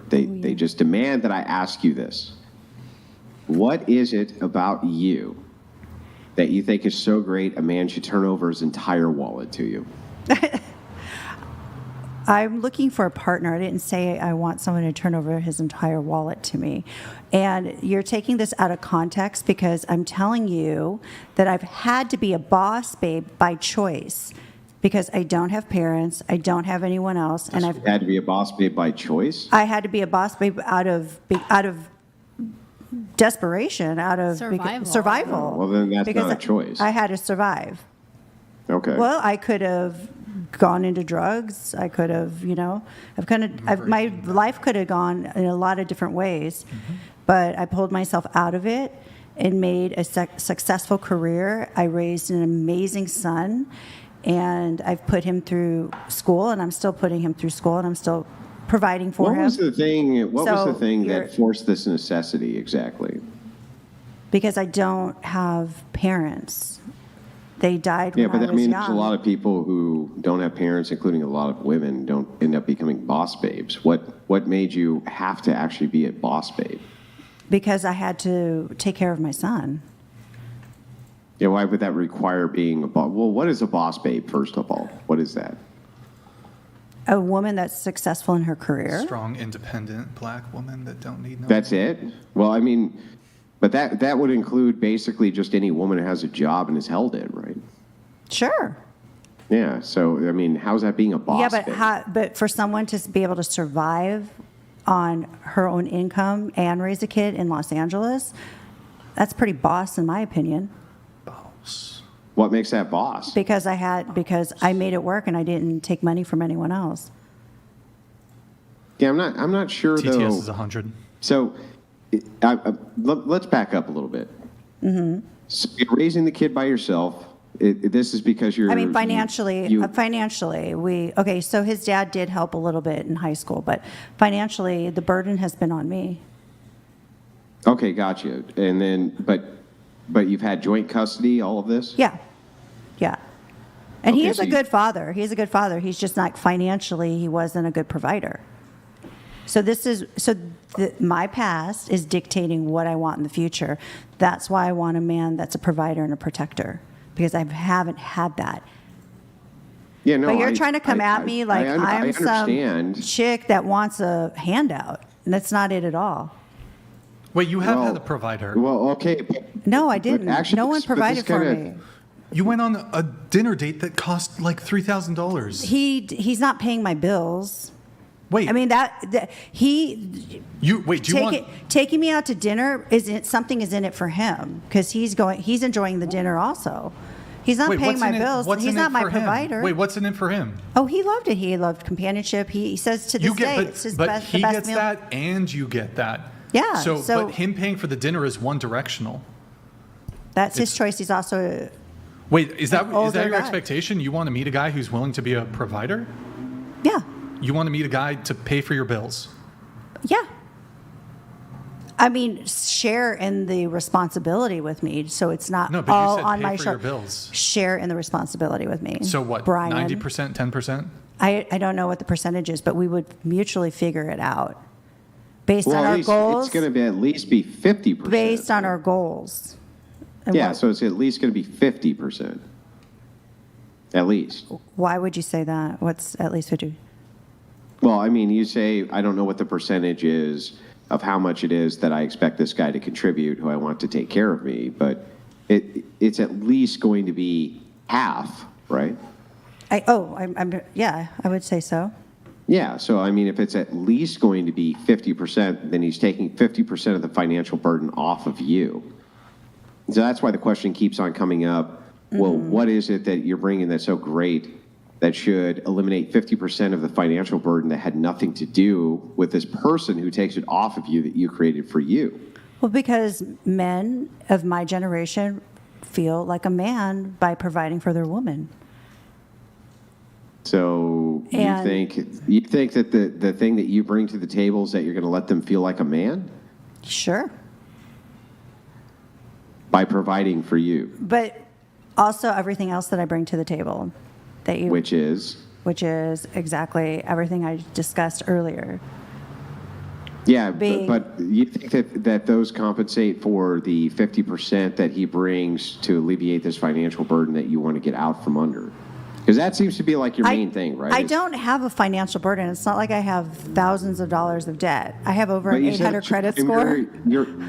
They just demand that I ask you this. What is it about you that you think is so great a man should turn over his entire wallet to you? I'm looking for a partner. I didn't say I want someone to turn over his entire wallet to me. And you're taking this out of context because I'm telling you that I've had to be a boss babe by choice because I don't have parents, I don't have anyone else, and I've had to be a boss babe by choice. I had to be a boss babe out of desperation, out of survival. Well, then that's because not a choice. I had to survive. Okay. Well, I could have gone into drugs. I could have, my life could have gone in a lot of different ways, but I pulled myself out of it and made a successful career. I raised an amazing son, and I've put him through school, and I'm still putting him through school, and I'm still providing for him. What was the thing that forced this necessity exactly? Because I don't have parents. They died when I was young. Yeah, but I mean, there's a lot of people who don't have parents, including a lot of women, don't end up becoming boss babes. What made you have to actually be a boss babe? Because I had to take care of my son. Yeah, why would that require being a boss? Well, what is a boss babe, first of all? What is that? A woman that's successful in her career. Strong, independent black woman that don't need no. That's it? Well, I mean, but that would include basically just any woman who has a job and is held in, right? Sure. Yeah. So, I mean, how's that being a boss babe? But for someone to be able to survive on her own income and raise a kid in Los Angeles, that's pretty boss in my opinion. Boss. What makes that boss? Because I made it work and I didn't take money from anyone else. Yeah, I'm not sure TTS though. is 100. So, let's back up a little bit. Mm-hmm. So you're raising the kid by yourself. This is because you're. I mean, financially, so his dad did help a little bit in high school, but financially, the burden has been on me. Okay, gotcha. And then, but you've had joint custody, all of this? Yeah. And he Okay, is a good father. He's a good father. He's just not financially, he wasn't a good provider. So my past is dictating what I want in the future. That's why I want a man that's a provider and a protector, because I haven't had that. Yeah, no. But you're trying to come at me like I'm some chick that wants a handout, and that's not it at all. Wait, you have had a provider. Well, okay. No, I didn't. Actually, no one provided for me. You went on a dinner date that cost like $3,000. He's not paying my bills. Wait. I mean taking me out to dinner something is in it for him because he's enjoying the dinner also. He's not paying my bills. He's not my provider. Wait, what's in it for him? Oh, he loved it. He loved companionship. He says to this day, it's his best he the best gets meal. that, and you get that. Yeah. So, but him paying for the dinner is one directional. That's his choice. He's also. Wait, is that your expectation? You want to meet a guy who's willing to be a provider? Yeah. You want to meet a guy to pay for your bills? Yeah. I mean, share in the responsibility with me, so it's not all on my shoulders. Share in the responsibility with me. So what? Brian, 90%, 10%? I don't know what the percentage is, but we would mutually figure it out based on our goals. It's going to at least be 50%. Based on our goals. And so it's at least going to be 50%. At least. Why would you say that? What's at least 50%? Well, I mean, you say, I don't know what the percentage is of how much it is that I expect this guy to contribute, who I want to take care of me, but it's at least going to be half, right? I would say so. Yeah, so I mean, if it's at least going to be 50%, then he's taking 50% of the financial burden off of you. So that's why the question keeps on coming up. Well, what is it that you're bringing that's so great that should eliminate 50% of the financial burden that had nothing to do with this person who takes it off of you that you created for you? Well, because men of my generation feel like a man by providing for their woman. So you think that the thing that you bring to the table is that you're going to let them feel like a man? Sure. By providing for you. But also everything else that I bring to the table. Which is exactly everything I discussed earlier. Yeah, being. but you think that those compensate for the 50% that he brings to alleviate this financial burden that you want to get out from under? Because that seems to be like your main thing, right? I don't have a financial burden. It's not like I have thousands of dollars of debt. I have over an 800 credit score.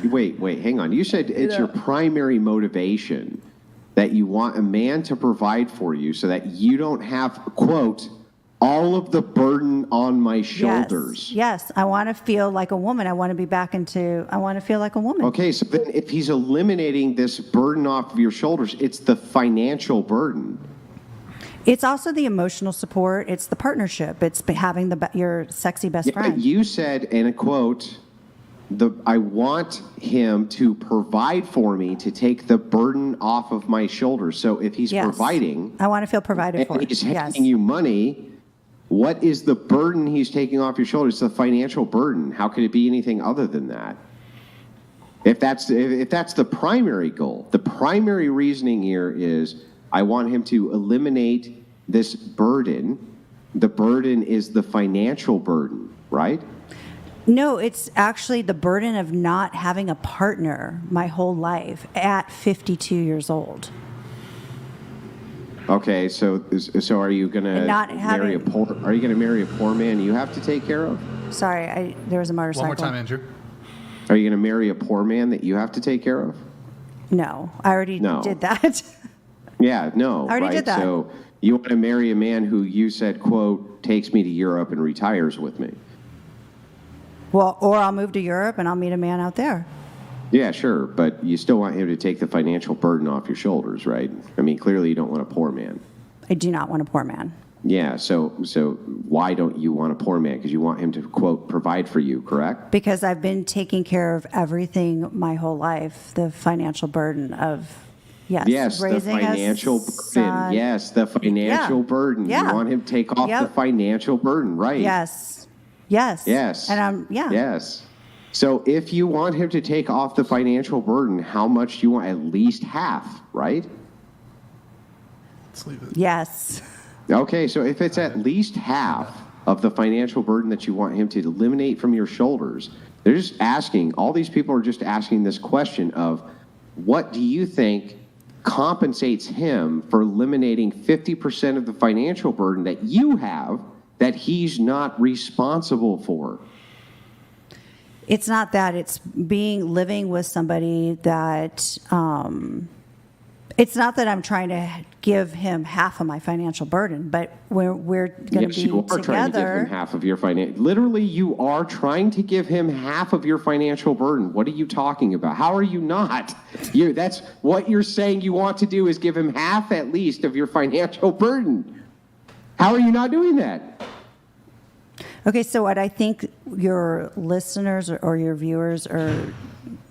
Wait, hang on. You said it's your primary motivation that you want a man to provide for you so that you don't have, quote, all of the burden on my shoulders. Yes. I want to feel like a woman. I want to be back into, I want to feel like a woman. Okay, so then if he's eliminating this burden off of your shoulders, it's the financial burden. It's also the emotional support. It's the partnership. It's having your sexy best friend. You said, in a quote, I want him to provide for me to take the burden off of my shoulders. So if he's providing, I want to feel provided for. And he's handing you money, what is the burden he's taking off your shoulders? It's the financial burden. How could it be anything other than that? If that's the primary goal, the primary reasoning here is I want him to eliminate this burden. The burden is the financial burden, right? No, it's actually the burden of not having a partner my whole life at 52 years old. Okay, so are you going to marry a poor man you have to take care of? Sorry, there was a motorcycle. One more time, Andrew. Are you going to marry a poor man that you have to take care of? No, I already did that. Yeah, no. I already did that. So you want to marry a man who you said, quote, takes me to Europe and retires with me. Well, or I'll move to Europe and I'll meet a man out there. Yeah, sure, but you still want him to take the financial burden off your shoulders, right? I mean, clearly you don't want a poor man. I do not want a poor man. Yeah, so why don't you want a poor man? Because you want him to, quote, provide for you, correct? Because I've been taking care of everything my whole life, the financial burden of, yes, raising the financial burden. Yes, the financial burden. Yeah. You want him to take off the financial burden, right? Yes. And Yes. So if you want him to take off the financial burden, how much do you want? At least half, right? Let's leave it. Yes. Okay, so if it's at least half of the financial burden that you want him to eliminate from your shoulders, they're just asking, all these people are just asking this question of, what do you think compensates him for eliminating 50% of the financial burden that you have that he's not responsible for? It's not that. It's living with somebody that, it's not that I'm trying to give him half of my financial burden, but we're going to be together. Yes, you are trying to give him half of your literally, you are trying to give him half of your financial burden. What are you talking about? How are you not? That's what you're saying you want to do, is give him half at least of your financial burden. How are you not doing that? Okay, so what I think your listeners or your viewers are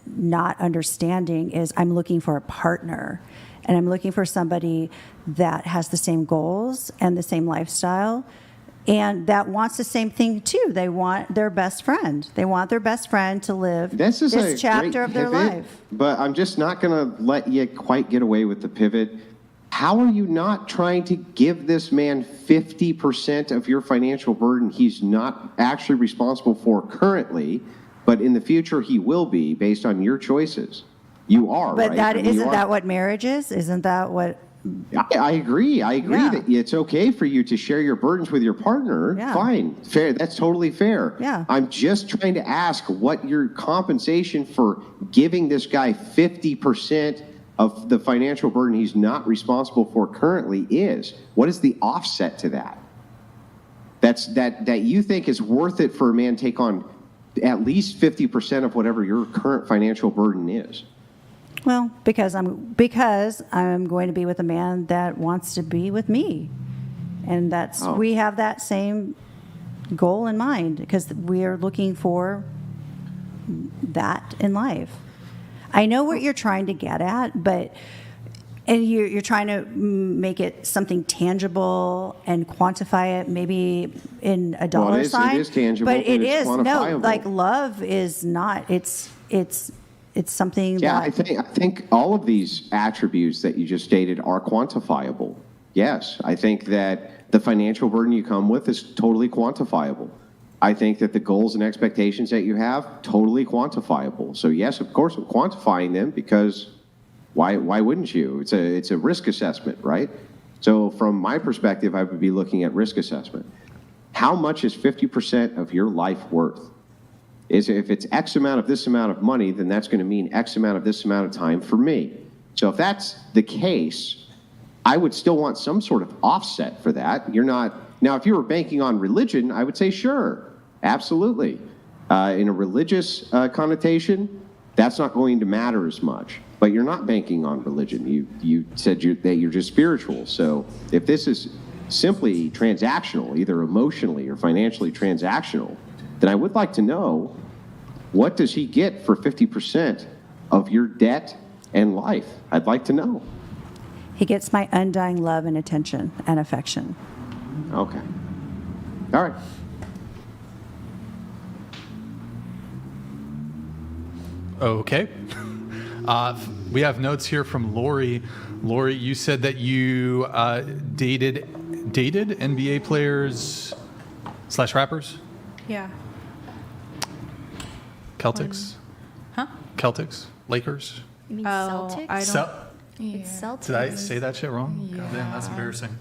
not understanding is I'm looking for a partner, and I'm looking for somebody that has the same goals and the same lifestyle and that wants the same thing too. They want their best friend. They want their best friend to live this chapter of their life. But I'm just not going to let you quite get away with the pivot. How are you not trying to give this man 50% of your financial burden he's not actually responsible for currently, but in the future he will be based on your choices? You are, but right? Isn't that what marriage is? Isn't that what... I agree that it's okay for you to share your burdens with your partner. Yeah. Fine. Fair. That's totally fair. Yeah. I'm just trying to ask what your compensation for giving this guy 50% of the financial burden he's not responsible for currently is. What is the offset to that? That you think is worth it for a man to take on at least 50% of whatever your current financial burden is? Well, because I'm going to be with a man that wants to be with me, and we have that same goal in mind because we are looking for that in life. I know what you're trying to get at, and you're trying to make it something tangible and quantify it, maybe in a dollar sign. It is tangible, but it is quantifiable. like love is not. It's something. Yeah, I think all of these attributes that you just stated are quantifiable. Yes, I think that the financial burden you come with is totally quantifiable. I think that the goals and expectations that you have, totally quantifiable. So yes, of course, I'm quantifying them because why wouldn't you? It's a risk assessment, right? So from my perspective, I would be looking at risk assessment. How much is 50% of your life worth? If it's X amount of this amount of money, then that's going to mean X amount of this amount of time for me. So if that's the case, I would still want some sort of offset for that. You're not, now if you were banking on religion, I would say sure, absolutely. In a religious connotation, that's not going to matter as much. But you're not banking on religion. You said that you're just spiritual. So if this is simply transactional, either emotionally or financially transactional, then I would like to know, what does he get for 50% of your debt and life? I'd like to know. He gets my undying love and attention and affection. Okay. All right. Okay. We have notes here from Lori. Lori, you said that you dated NBA players / rappers? Yeah. Celtics? Huh? Celtics? Lakers? You mean Oh, Celtics? I don't. Cel- It's Celtics. Did I say that shit wrong? God damn, that's embarrassing.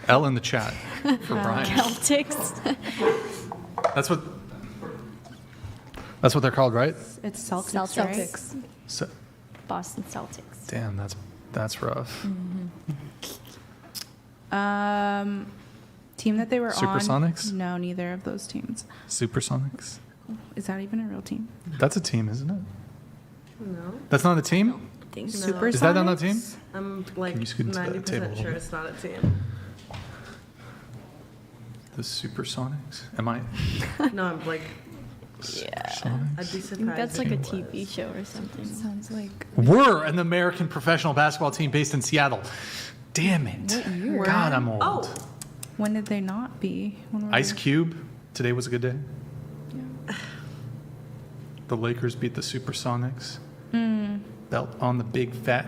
L in the chat for Brian. Celtics. That's what they're called, right? It's Celtics. Celtics. Right? So, Boston Celtics. damn, that's rough. Team that they were Supersonics? on. No, neither of those teams. Supersonics? Is that even a real team? That's a team, isn't it? No. That's not a team? Think so. Super- Is that not a team? I'm like Can you scoot into the 90% table a little sure bit? it's not a team. The Supersonics? Am I? No, I'm like, Supersonics? I'd be I think surprised. that's like a if it TV was. show or something. Sounds like. We're an American professional basketball team based in Seattle. Damn it. year? God, I'm old. Oh, When did they not be? When were Ice they- Cube, today was a good day. The Lakers beat the Supersonics. Belt on the big fat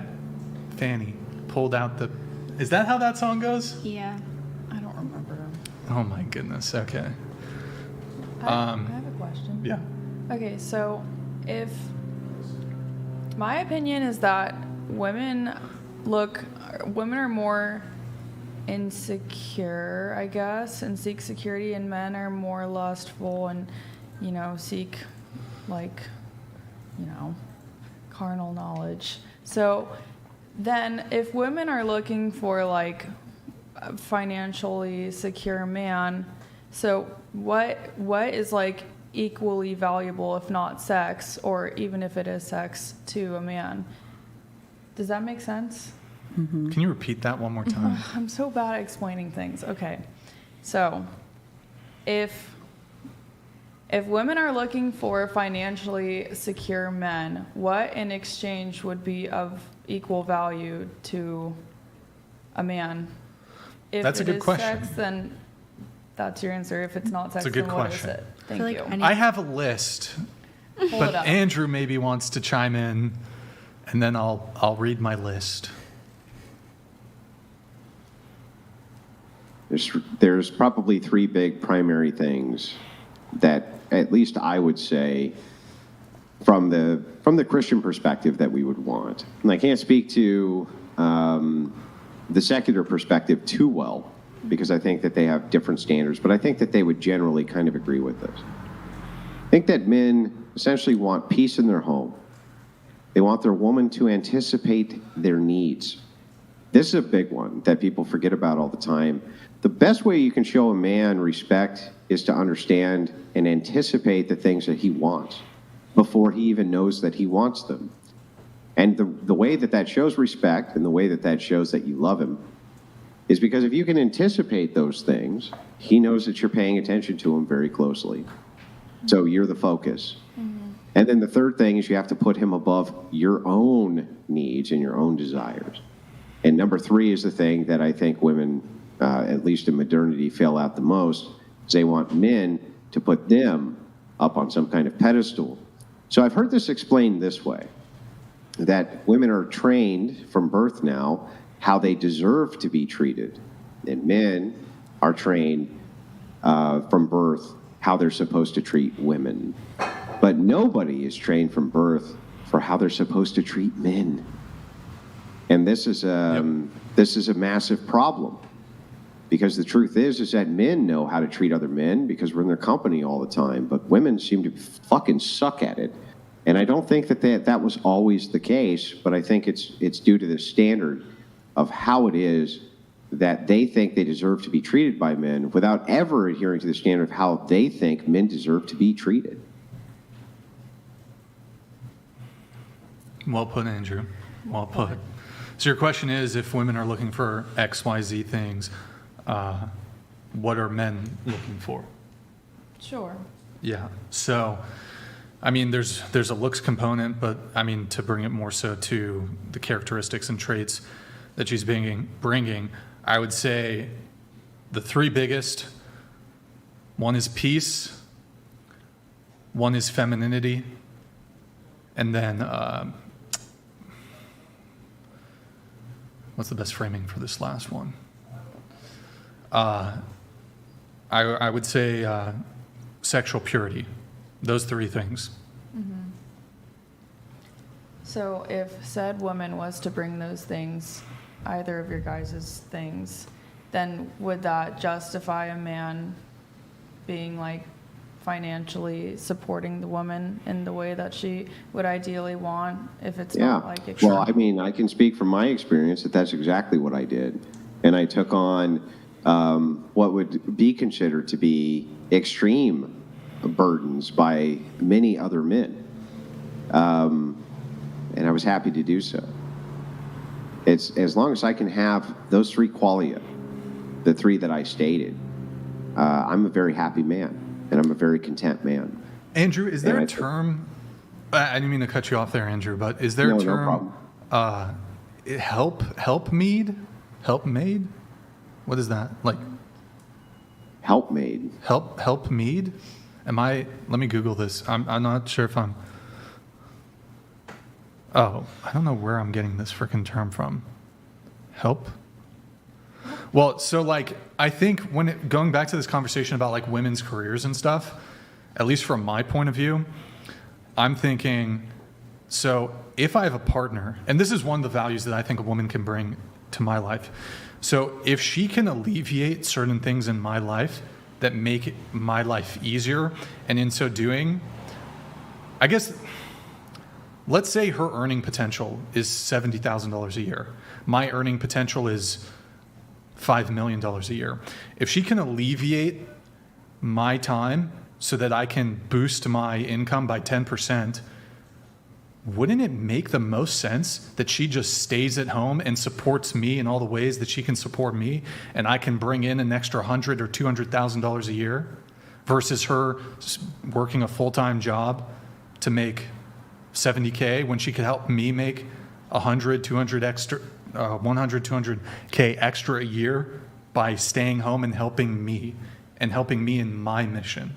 fanny. Pulled out the. Is that how that song goes? Yeah. I don't remember them. Oh my goodness. Okay. I have a question. Yeah. Okay, so if my opinion is that women are more insecure, I guess, and seek security, and men are more lustful and, seek carnal knowledge. So then if women are looking for a financially secure man, so what is equally valuable, if not sex, or even if it is sex, to a man? Does that make sense? Can you repeat that one more time? I'm so bad at explaining things. Okay. So if women are looking for financially secure men, what in exchange would be of equal value to a man? If That's a it good is question. sex, then that's your answer. If it's not sex, a good then what is question. it? Thank feel like you. I need- I have a list, Pull but it up. Andrew maybe wants to chime in, and then I'll read my list. There's probably three big primary things that at least I would say from the Christian perspective that we would want. And I can't speak to the secular perspective too well because I think that they have different standards, but I think that they would generally kind of agree with this. I think that men essentially want peace in their home. They want their woman to anticipate their needs. This is a big one that people forget about all the time. The best way you can show a man respect is to understand and anticipate the things that he wants before he even knows that he wants them. And the way that that shows respect and the way that that shows that you love him is because if you can anticipate those things, he knows that you're paying attention to him very closely. So you're the focus. And then the third thing is you have to put him above your own needs and your own desires. And number three is the thing that I think women, at least in modernity, fail out the most, is they want men to put them up on some kind of pedestal. So I've heard this explained this way, that women are trained from birth now how they deserve to be treated, and men are trained from birth how they're supposed to treat women. But nobody is trained from birth for how they're supposed to treat men. And this is a massive problem. Because the truth is that men know how to treat other men because we're in their company all the time, but women seem to fucking suck at it. And I don't think that was always the case, but I think it's due to the standard of how it is that they think they deserve to be treated by men without ever adhering to the standard of how they think men deserve to be treated. Well put, Andrew. Well put. So your question is, if women are looking for X, Y, Z things, what are men looking for? Sure. Yeah. So, I mean, there's a looks component, but I mean, to bring it more so to the characteristics and traits that she's bringing, I would say the three biggest, one is peace, one is femininity, and then, what's the best framing for this last one? I would say sexual purity. Those three things. Mm-hmm. So if said woman was to bring those things, either of your guys' things, then would that justify a man being like financially supporting the woman in the way that she would ideally want if it's not like it Well, I mean, I can speak from my experience that that's exactly what I did. And I took on what would be considered to be extreme burdens by many other men. And I was happy to do so. It's as long as I can have those three qualia, the three that I stated, I'm a very happy man, and I'm a very content man. Andrew, is there a term? I didn't mean to cut you off there, Andrew, but is there a term? No problem. Helpmaid? What is that? Like Helpmaid. Helpmead? Let me Google this. I'm not sure if I'm. Oh, I don't know where I'm getting this freaking term from. Help? Well, so like, I think going back to this conversation about like women's careers and stuff, at least from my point of view, I'm thinking, so if I have a partner, and this is one of the values that I think a woman can bring to my life. So if she can alleviate certain things in my life that make my life easier, and in so doing, I guess, let's say her earning potential is $70,000 a year. My earning potential is $5 million a year. If she can alleviate my time so that I can boost my income by 10%, wouldn't it make the most sense that she just stays at home and supports me in all the ways that she can support me, and I can bring in an extra $100,000 or $200,000 a year, versus her working a full-time job to make $70K when she could help me make $100, $200K extra a year by staying home and helping me in my mission.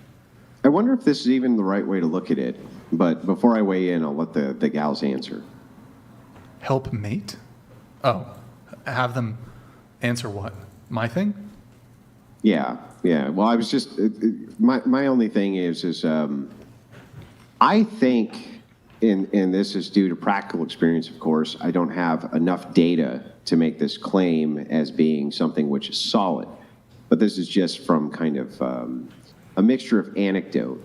I wonder if this is even the right way to look at it. But before I weigh in, I'll let the gals answer. Helpmate? Oh, have them answer what? My thing? Yeah. Well, I was just my only thing is I think, and this is due to practical experience, of course, I don't have enough data to make this claim as being something which is solid. But this is just from kind of a mixture of anecdote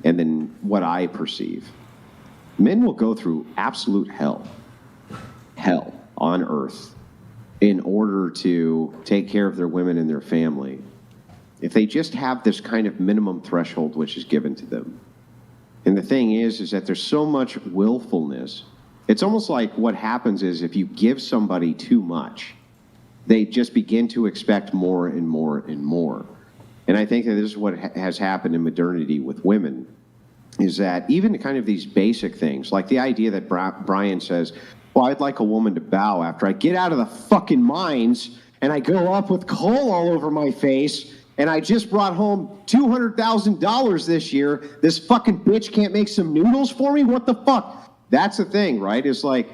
and then what I perceive. Men will go through absolute hell on earth in order to take care of their women and their family if they just have this kind of minimum threshold which is given to them. And the thing is that there's so much willfulness. It's almost like what happens is if you give somebody too much, they just begin to expect more and more and more. And I think that this is what has happened in modernity with women, is that even kind of these basic things, like the idea that Brian says, well, I'd like a woman to bow after I get out of the fucking mines and I go up with coal all over my face and I just brought home $200,000 this year. This fucking bitch can't make some noodles for me? What the fuck? That's the thing, right? It's like,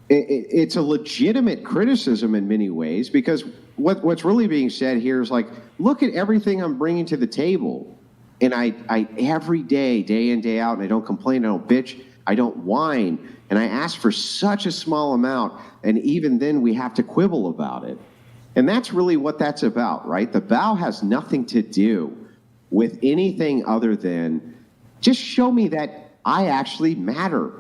it's a legitimate criticism in many ways, because what's really being said here is like, look at everything I'm bringing to the table. And I every day, day in, day out, and I don't complain, I don't bitch, I don't whine, and I ask for such a small amount, and even then we have to quibble about it. And that's really what that's about, right? The vow has nothing to do with anything other than just show me that I actually matter,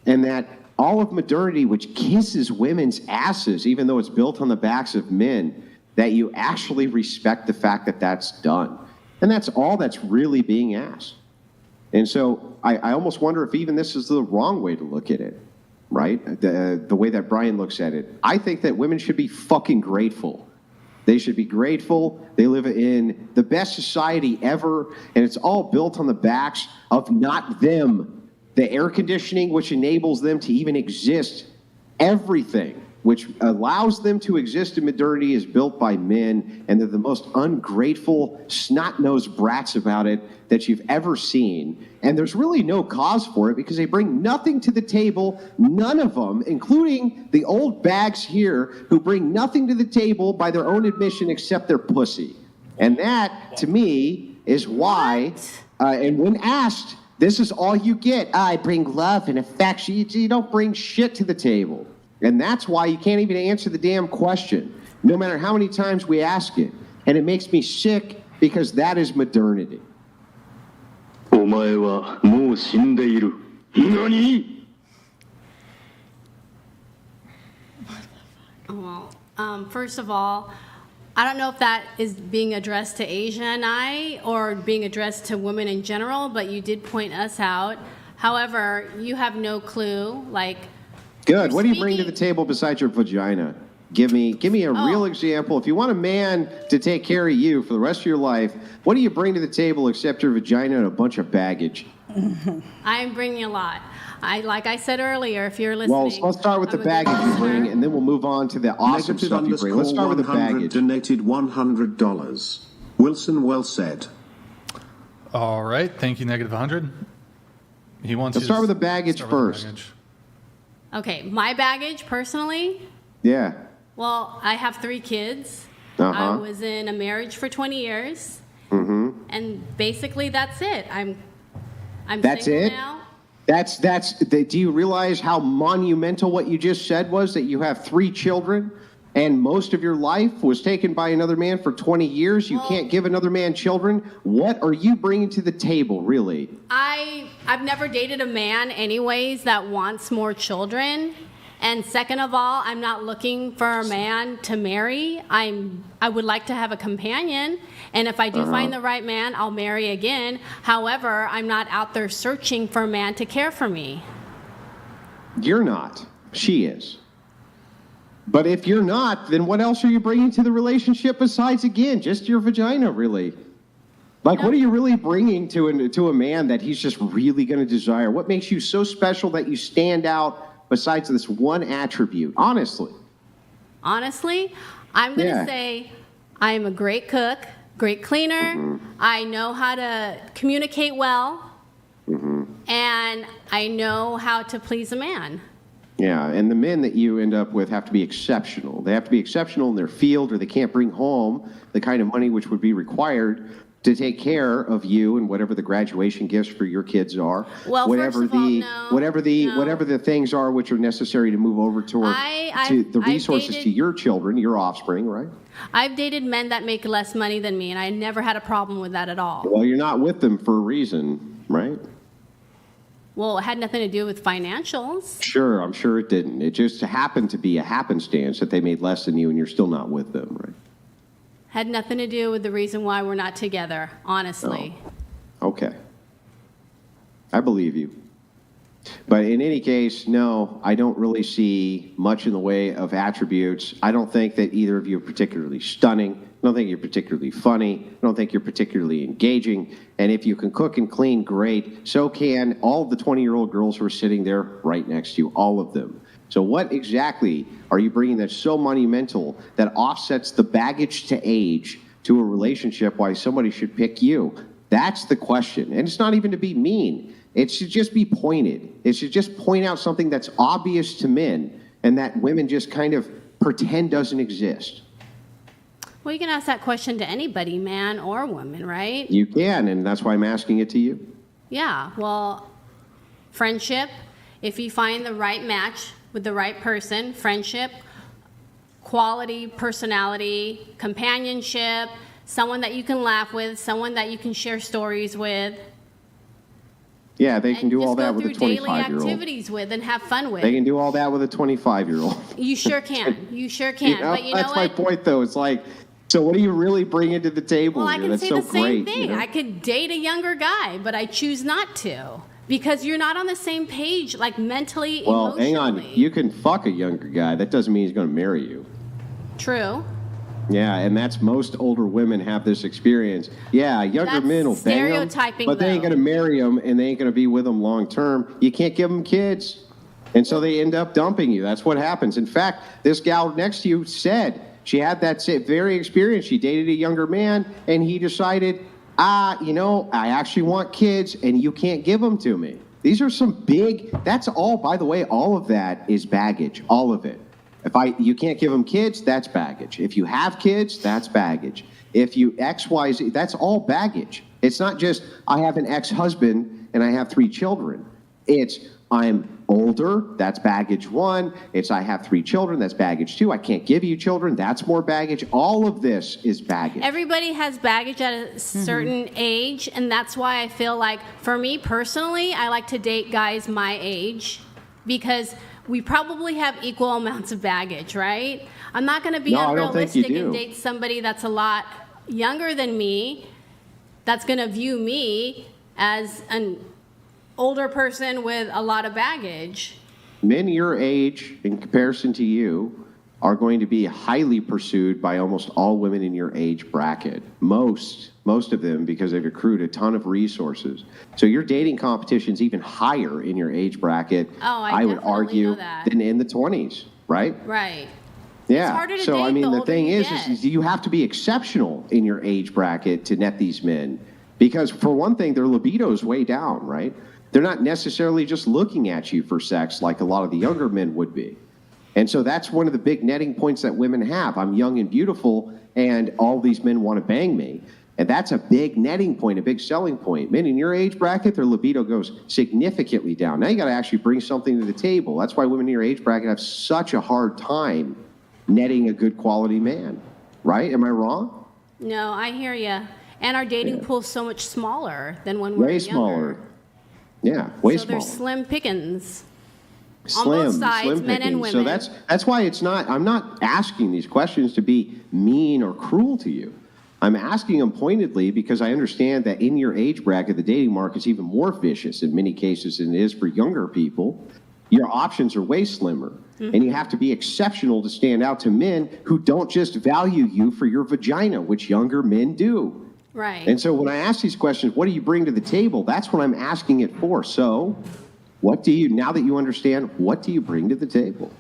and that all of modernity, which kisses women's asses, even though it's built on the backs of men, that you actually respect the fact that that's done. And that's all that's really being asked. And so I almost wonder if even this is the wrong way to look at it, right? The way that Brian looks at it. I think that women should be fucking grateful. They should be grateful. They live in the best society ever, and it's all built on the backs of not them. The air conditioning, which enables them to even exist, everything which allows them to exist in modernity is built by men, and they're the most ungrateful, snot-nosed brats about it that you've ever seen. And there's really no cause for it because they bring nothing to the table, none of them, including the old bags here who bring nothing to the table by their own admission except their pussy. And that, to me, is why, and when asked, this is all you get. I bring love and affection. You don't bring shit to the table. And that's why you can't even answer the damn question, no matter how many times we ask it. And it makes me sick because that is modernity. お前はもう死んでいる。何? Well, first of all, I don't know if that is being addressed to Asia and I or being addressed to women in general, but you did point us out. However, you have no clue, like... Good. What do you bring to the table besides your vagina? Give me a real example. If you want a man to take care of you for the rest of your life, what do you bring to the table except your vagina and a bunch of baggage? I'm bringing a lot. Like I said earlier, if you're listening... Well, let's start with the baggage you bring, and then we'll move on to the awesome Negative stuff you bring. Let's start with the baggage. Donated $100. Wilson, well said. All right. Thank you, negative 100. He wants. Let's start with the baggage first. Okay, my baggage, personally? Yeah. Well, I have 3 kids. Uh-huh. I was in a marriage for 20 years. Mm-hmm. And basically, that's it. I'm That's single it? now. Do you realize how monumental what you just said was, that you have 3 children and most of your life was taken by another man for 20 years? You can't give another man children? What are you bringing to the table, really? I've never dated a man anyways that wants more children. And second of all, I'm not looking for a man to marry. I would like to have a companion. And if I do find the right man, I'll marry again. However, I'm not out there searching for a man to care for me. You're not. She is. But if you're not, then what else are you bringing to the relationship besides, again, just your vagina, really? Like, what are you really bringing to a man that he's just really going to desire? What makes you so special that you stand out besides this one attribute? Honestly. Honestly, I'm going to say I'm a great cook, great cleaner. Mm-hmm. I know how to communicate well. Mm-hmm. And I know how to please a man. Yeah, and the men that you end up with have to be exceptional. They have to be exceptional in their field, or they can't bring home the kind of money which would be required to take care of you and whatever the graduation gifts for your kids are. Well, whatever whatever the things are which are necessary to move over to the resources to your children, your offspring, right? I've dated men that make less money than me, and I never had a problem with that at all. Well, you're not with them for a reason, right? Well, it had nothing to do with financials. Sure, I'm sure it didn't. It just happened to be a happenstance that they made less than you and you're still not with them, right? Had nothing to do with the reason why we're not together, honestly. Oh. Okay. I believe you. But in any case, no, I don't really see much in the way of attributes. I don't think that either of you are particularly stunning. I don't think you're particularly funny. I don't think you're particularly engaging. And if you can cook and clean, great. So can all of the 20-year-old girls who are sitting there right next to you, all of them. So what exactly are you bringing that's so monumental that offsets the baggage to age to a relationship why somebody should pick you? That's the question. And it's not even to be mean. It should just be pointed. It should just point out something that's obvious to men and that women just kind of pretend doesn't exist. Well, you can ask that question to anybody, man or woman, right? You can, and that's why I'm asking it to you. Yeah, well, friendship, if you find the right match with the right person, friendship, quality, personality, companionship, someone that you can laugh with, someone that you can share stories with. Yeah, they can and do just all that go with a through daily 25-year-old. activities with and have fun with. They can do all that with a 25-year-old. You sure can. You sure can. But you know That's my what? point, though. It's like, so what are you really bringing to the table Well, I here? can That's say so the same great, thing. you know? I could date a younger guy, but I choose not to because you're not on the same page, like mentally, Well, emotionally. hang on. You can fuck a younger guy. That doesn't mean he's going to marry you. True. Yeah, and that's most older women have this experience. Yeah, younger That's men will bang them, stereotyping, but they ain't though. going to marry them, and they ain't going to be with them long term. You can't give them kids, and so they end up dumping you. That's what happens. In fact, this gal next to you said she had that very experience. She dated a younger man, and he decided, I actually want kids, and you can't give them to me. These are some big. That's all. By the way, all of that is baggage. All of it. You can't give them kids, that's baggage. If you have kids, that's baggage. If you XYZ, that's all baggage. It's not just I have an ex-husband and I have 3 children. It's I'm older, that's baggage 1. It's I have 3 children, that's baggage 2. I can't give you children, that's more baggage. All of this is baggage. Everybody has baggage at a certain age, and that's why I feel like, for me personally, I like to date guys my age because we probably have equal amounts of baggage, right? I'm not going to be No, I don't think you unrealistic and do. date somebody that's a lot younger than me, that's going to view me as an older person with a lot of baggage. Men your age, in comparison to you, are going to be highly pursued by almost all women in your age bracket. Most of them, because they've accrued a ton of resources. So your dating competition's even higher in your age bracket, Oh, I would definitely argue, know that. than in the 20s, right? Right. Yeah. harder to So, I date mean, the the older thing you is get. you have to be exceptional in your age bracket to net these men. Because, for one thing, their libido's way down, right? They're not necessarily just looking at you for sex like a lot of the younger men would be. And so that's one of the big netting points that women have. I'm young and beautiful, and all these men want to bang me. And that's a big netting point, a big selling point. Men in your age bracket, their libido goes significantly down. Now you got to actually bring something to the table. That's why women in your age bracket have such a hard time netting a good quality man, right? Am I wrong? No, I hear you. And our dating pool's so much smaller than when we're Way younger. smaller. Yeah, way So smaller. there's slim pickings. Slim, on both sides, slim men and pickings. So women. that's why I'm not asking these questions to be mean or cruel to you. I'm asking them pointedly because I understand that in your age bracket, the dating market's even more vicious in many cases than it is for younger people. Your options are way slimmer. And you have to be exceptional to stand out to men who don't just value you for your vagina, which younger men do. Right. And so when I ask these questions, what do you bring to the table? That's what I'm asking it for. So now that you understand, what do you bring to the table?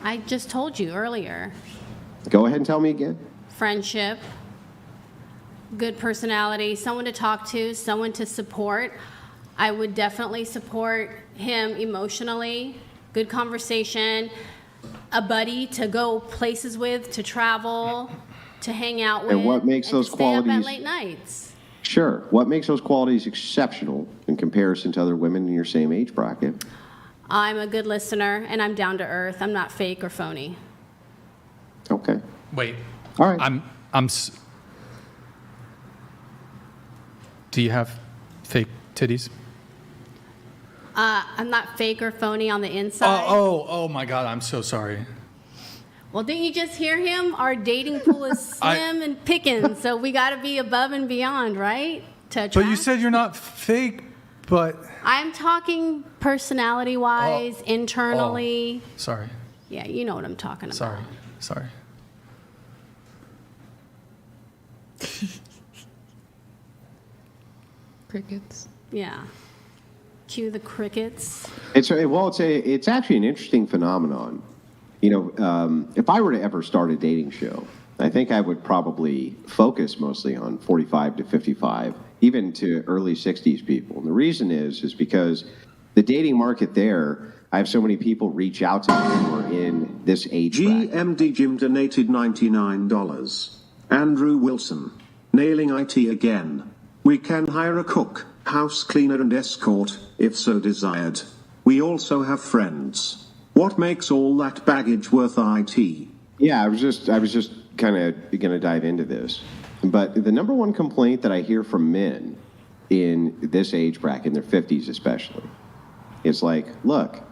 I just told you earlier. Go ahead and tell me again. Friendship, good personality, someone to talk to, someone to support. I would definitely support him emotionally, good conversation, a buddy to go places with, to travel, to hang out with. And what makes and those to stay up qualities- at late nights. Sure. What makes those qualities exceptional in comparison to other women in your same age bracket? I'm a good listener, and I'm down to earth. I'm not fake or phony. Okay. Wait. All right. Do you have fake titties? I'm not fake or phony on the inside. Oh my God, I'm so sorry. Well, didn't you just hear him? Our dating pool is slim and picking, so we got to be above and beyond, right? To attract. But you said you're not fake, but... I'm talking personality-wise, internally. Sorry, Yeah, you know what I'm talking about. sorry. Crickets. Yeah. Cue the crickets. It's actually an interesting phenomenon. You know, if I were to ever start a dating show, I think I would probably focus mostly on 45 to 55, even to early 60s people. And the reason is because the dating market there, I have so many people reach out to me who are in this age bracket. GMD Jim donated $99. Andrew Wilson. Nailing IT again. We can hire a cook, house cleaner and escort, if so desired. We also have friends. What makes all that baggage worth IT? Yeah, I was just kind of going to dive into this. But the number one complaint that I hear from men in this age bracket, in their 50s especially, is like, look,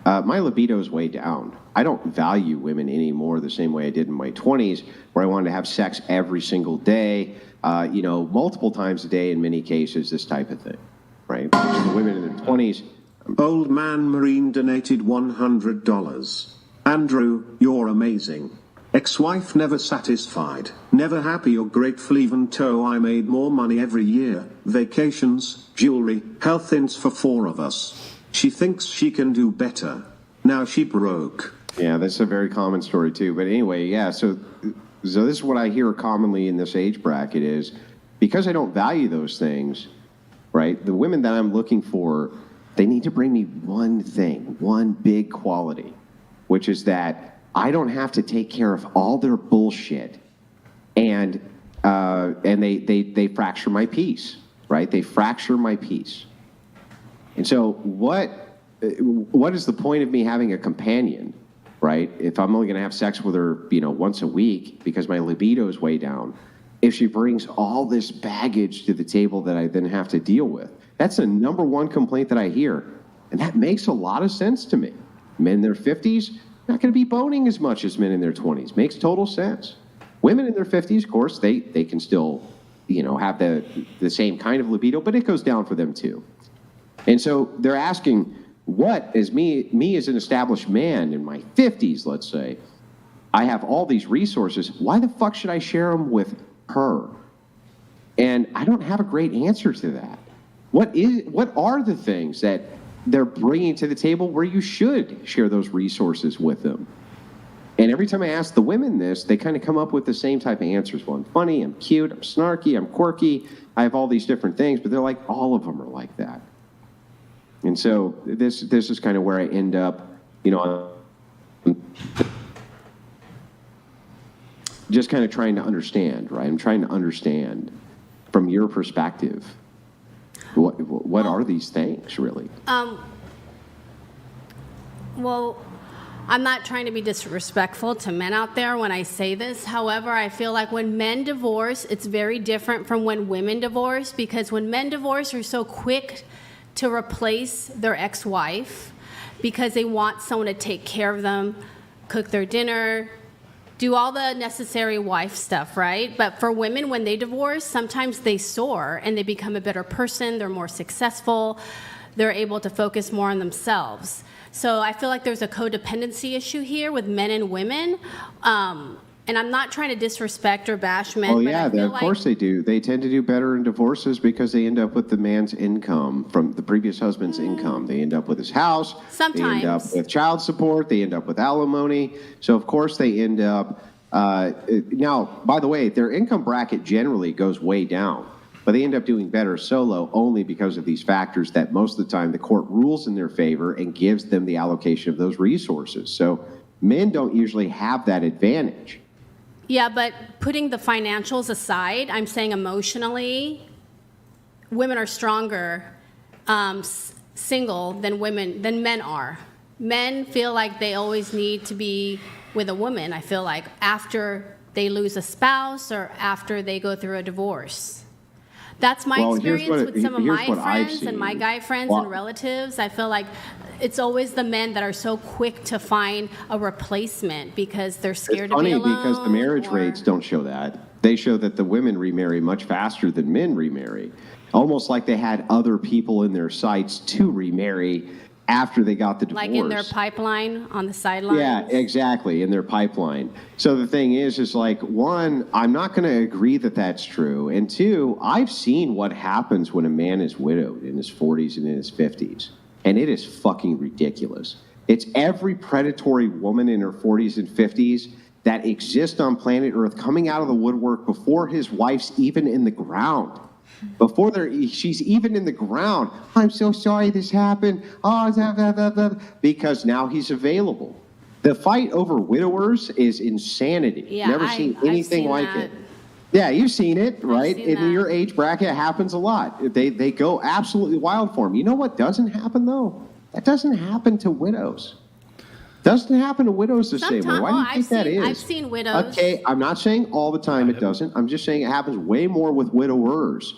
my libido is way down. I don't value women anymore the same way I did in my 20s, where I wanted to have sex every single day, multiple times a day in many cases, this type of thing, right? The women in their 20s. Old Man Marine donated $100. Andrew, you're amazing. Ex-wife never satisfied, never happy or grateful even though I made more money every year. Vacations, jewelry, health ins for 4 of us. She thinks she can do better. Now she broke. Yeah, that's a very common story too. But anyway, yeah, so this is what I hear commonly in this age bracket is, because I don't value those things, right? The women that I'm looking for, they need to bring me one thing, one big quality, which is that I don't have to take care of all their bullshit, and they fracture my peace, right? They fracture my peace. And so what is the point of me having a companion, right? If I'm only going to have sex with her, once a week because my libido is way down, if she brings all this baggage to the table that I then have to deal with. That's the number one complaint that I hear. And that makes a lot of sense to me. Men in their 50s, not going to be boning as much as men in their 20s. Makes total sense. Women in their 50s, of course, they can still, have the same kind of libido, but it goes down for them too. And so they're asking, what is me as an established man in my 50s, let's say, I have all these resources. Why the fuck should I share them with her? And I don't have a great answer to that. What are the things that they're bringing to the table where you should share those resources with them? And every time I ask the women this, they kind of come up with the same type of answers. Well, I'm funny, I'm cute, I'm snarky, I'm quirky, I have all these different things, but they're like, all of them are like that. And so this is kind of where I end up, just kind of trying to understand, right? I'm trying to understand from your perspective, what are these things really? Well, I'm not trying to be disrespectful to men out there when I say this. However, I feel like when men divorce, it's very different from when women divorce, because when men divorce, they're so quick to replace their ex-wife because they want someone to take care of them, cook their dinner, do all the necessary wife stuff, right? But for women, when they divorce, sometimes they soar and they become a better person, they're more successful, they're able to focus more on themselves. So I feel like there's a codependency issue here with men and women. And I'm not trying to disrespect or bash men. Well, but yeah, I feel of course they do. They tend to do better in divorces because they end up with the man's income from the previous husband's income. They end up with his house. Sometimes. They end up with child support. They end up with alimony. So, of course, they end up... now, by the way, their income bracket generally goes way down, but they end up doing better solo only because of these factors that most of the time the court rules in their favor and gives them the allocation of those resources. So men don't usually have that advantage. Yeah, but putting the financials aside, I'm saying emotionally, women are stronger single than men are. Men feel like they always need to be with a woman, I feel like, after they lose a spouse or after they go through a divorce. That's my experience with some of my friends and my guy friends and relatives. I feel like it's always the men that are so quick to find a replacement because they're scared to be alone. It's funny because the marriage rates don't show that. They show that the women remarry much faster than men remarry. Almost like they had other people in their sights to remarry after they got the divorce. Like in their pipeline on the sidelines? Yeah, exactly, in their pipeline. So the thing is like, one, I'm not going to agree that that's true. And two, I've seen what happens when a man is widowed in his 40s and in his 50s. And it is fucking ridiculous. It's every predatory woman in her 40s and 50s that exists on planet Earth coming out of the woodwork before his wife's even in the ground. Before she's even in the ground. I'm so sorry this happened. Oh, blah, blah, blah, blah. Because now he's available. The fight over widowers is insanity. Yeah, Never seen anything like it. Yeah, you've seen it, right? seen In that. your age bracket, it happens a lot. They go absolutely wild for them. You know what doesn't happen, though? That doesn't happen to widows. Doesn't happen to widows the same way. Sometimes- Why do you oh, think that is? I've seen widows. Okay, I'm not saying all the time it doesn't. I'm just saying it happens way more with widowers.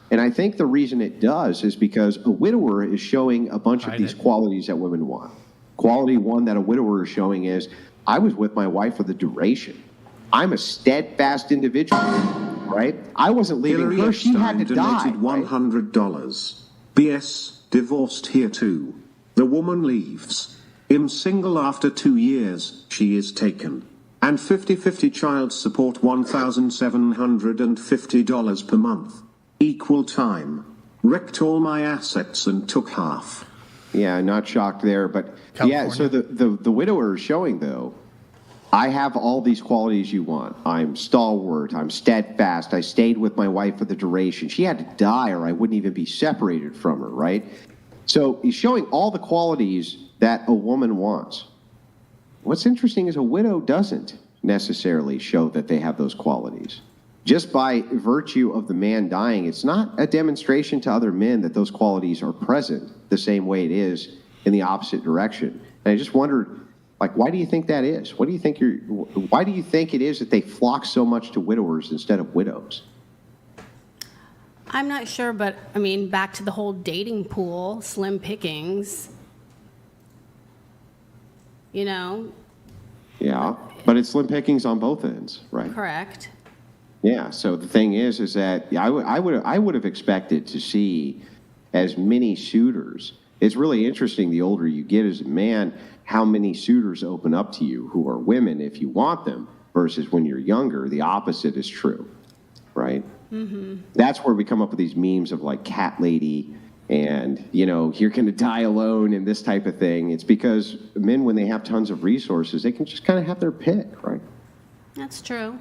And I think the reason it does is because a widower is showing a bunch of Hide these it. qualities that women want. Quality one that a widower is showing is, I was with my wife for the duration. I'm a steadfast individual, right? I wasn't leaving Hillary her. She had Epstein to die. donated right? $100. BS, divorced here too. The woman leaves. I'm single after 2 years, she is taken. And 50-50 child support $1,750 per month. Equal time. Wrecked all my assets and took half. Yeah, not shocked there, but yeah. So the widower is showing though, I have all these qualities you want. I'm stalwart. I'm steadfast. I stayed with my wife for the duration. She had to die, or I wouldn't even be separated from her. Right. So he's showing all the qualities that a woman wants. What's interesting is a widow doesn't necessarily show that they have those qualities. Just by virtue of the man dying, it's not a demonstration to other men that those qualities are present the same way it is in the opposite direction. And I just wondered, like, why do you think that is? Why do you think it is that they flock so much to widowers instead of widows? I'm not sure, but I mean, back to the whole dating pool, slim pickings. You know, Yeah, but it's slim pickings on both ends, right? correct. Yeah. So the thing is that I would have expected to see as many suitors. It's really interesting. The older you get as a man, how many suitors open up to you who are women if you want them, versus when you're younger, the opposite is true, right? Mm-hmm. That's where we come up with these memes of like cat lady and, you're going to die alone and this type of thing. It's because men, when they have tons of resources, they can just kind of have their pick, right? That's true.